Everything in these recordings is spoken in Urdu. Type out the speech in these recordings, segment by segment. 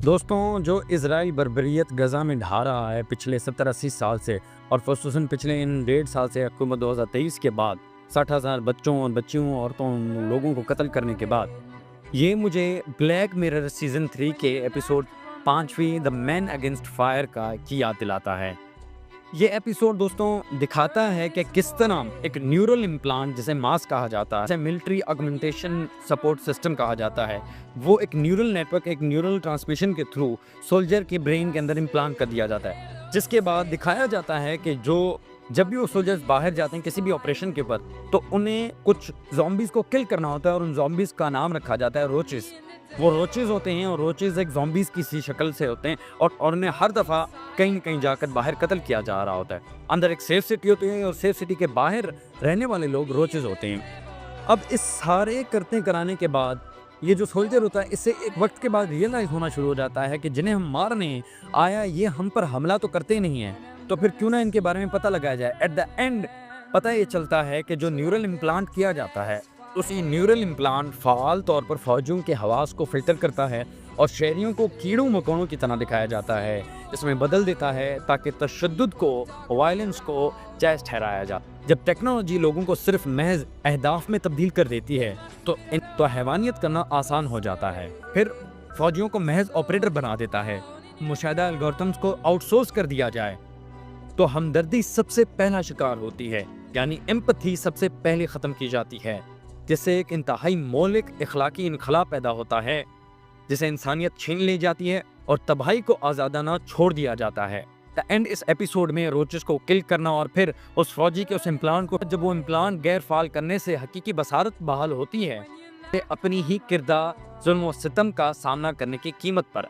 دوستوں، جو اسرائیل بربریت غزہ میں ڈھا رہا ہے پچھلے 70-80 سال سے، اور خصوصاً پچھلے ان 1.5 سال سے اکتوبر 2023 کے بعد 60,000 بچوں اور بچیوں عورتوں لوگوں کو قتل کرنے کے بعد، یہ مجھے بلیک میرر سیزن 3 کے ایپیسوڈ 5ویں دا مین اگینسٹ فائر کی یاد دلاتا ہے۔ یہ ایپیسوڈ دوستوں دکھاتا ہے کہ کس طرح ایک نیورل امپلانٹ، جسے ماس کہا جاتا ہے، جسے ملٹری آگمنٹیشن سپورٹ سسٹم کہا جاتا ہے، وہ ایک نیورل نیٹ ورک، ایک نیورل ٹرانسمیشن کے تھرو سولجر کی برین کے اندر امپلانٹ کر دیا جاتا ہے، جس کے بعد دکھایا جاتا ہے کہ جب بھی وہ سولجرز باہر جاتے ہیں کسی بھی آپریشن کے اوپر، تو انہیں کچھ زومبیز کو کل کرنا ہوتا ہے، اور ان زومبیز کا نام رکھا جاتا ہے روچز۔ وہ روچز ہوتے ہیں، اور روچز ایک زومبیز کی سی شکل سے ہوتے ہیں، اور انہیں ہر دفعہ کہیں نہ کہیں جا کر باہر قتل کیا جا رہا ہوتا ہے۔ اندر ایک سیف سٹی ہوتی ہے، اور سیف سٹی کے باہر رہنے والے لوگ روچز ہوتے ہیں۔ اب اس سارے کرتے کرانے کے بعد یہ جو سولجر ہوتا ہے، اس سے ایک وقت کے بعد ریئلائز ہونا شروع ہو جاتا ہے کہ جنہیں ہم مارنے آیا یہ ہم پر حملہ تو کرتے نہیں ہیں، تو پھر کیوں نہ ان کے بارے میں پتہ لگایا جائے۔ ایٹ دا اینڈ پتہ یہ چلتا ہے کہ جو نیورل امپلانٹ کیا جاتا ہے، اسی نیورل امپلانٹ فعال طور پر فوجیوں کے حواس کو فلٹر کرتا ہے، اور شہریوں کو کیڑوں مکوڑوں کی طرح دکھایا جاتا ہے، اس میں بدل دیتا ہے تاکہ تشدد کو، وائلنس کو جائز ٹھہرایا جائے۔ جب ٹیکنالوجی لوگوں کو صرف محض اہداف میں تبدیل کر دیتی ہے تو حیوانیت کرنا آسان ہو جاتا ہے۔ پھر فوجیوں کو محض آپریٹر بنا دیتا ہے، مشاہدہ الگورتھمز کو آؤٹ سورس کر دیا جائے، تو ہمدردی سب سے پہلا شکار ہوتی ہے، یعنی ایمپتھی سب سے پہلے ختم کی جاتی ہے، جس سے ایک انتہائی مہلک اخلاقی انخلا پیدا ہوتا ہے، جسے انسانیت چھین لی جاتی ہے اور تباہی کو آزادانہ چھوڑ دیا جاتا ہے۔ دا اینڈ اس ایپیسوڈ میں روچز کو کل کرنا، اور پھر اس فوجی کے اس امپلانٹ کو، جب وہ امپلانٹ غیر فعال کرنے سے حقیقی بصارت بحال ہوتی ہے، اپنی ہی کردہ ظلم و ستم کا سامنا کرنے کی قیمت پر۔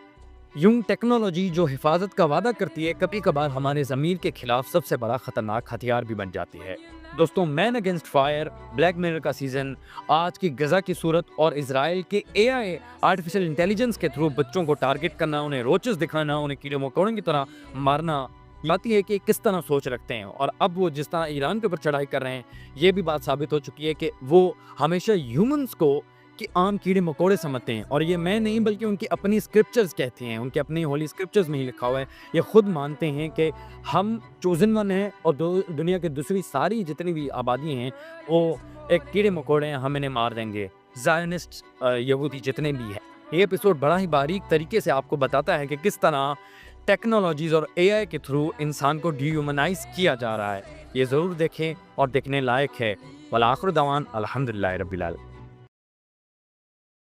یوں ٹیکنالوجی جو حفاظت کا وعدہ کرتی ہے، کبھی کبھار ہمارے ضمیر کے خلاف سب سے بڑا خطرناک ہتھیار بھی بن جاتی ہے۔ دوستوں، مین اگینسٹ فائر بلیک میرر کا سیزن آج کی غزہ کی صورت اور اسرائیل کے اے آئی آرٹیفیشل انٹیلیجنس کے تھرو بچوں کو ٹارگٹ کرنا، انہیں روچز دکھانا، انہیں کیڑے مکوڑوں کی طرح مارنا، بات یہ ہے کہ کس طرح سوچ رکھتے ہیں۔ اور اب وہ جس طرح ایران کے اوپر چڑھائی کر رہے ہیں، یہ بھی بات ثابت ہو چکی ہے کہ وہ ہمیشہ ہیومنز کو کہ عام کیڑے مکوڑے سمجھتے ہیں، اور یہ میں نہیں بلکہ ان کی اپنی اسکرپچرز کہتے ہیں، ان کے اپنی ہولی اسکرپچرز میں ہی لکھا ہوا ہے۔ یہ خود مانتے ہیں کہ ہم چوزن ون ہیں، اور دنیا کے دوسری ساری جتنی بھی آبادی ہیں وہ ایک کیڑے مکوڑے ہیں، ہم انہیں مار دیں گے، زائنسٹ یہودی جتنے بھی ہیں۔ یہ ایپیسوڈ بڑا ہی باریک طریقے سے آپ کو بتاتا ہے کہ کس طرح ٹیکنالوجیز اور اے آئی کے تھرو انسان کو ڈی ہیومنائز کیا جا رہا ہے۔ یہ ضرور دیکھیں اور دیکھنے لائق ہے۔ والآخر دعوان الحمدللہ رب العالمین۔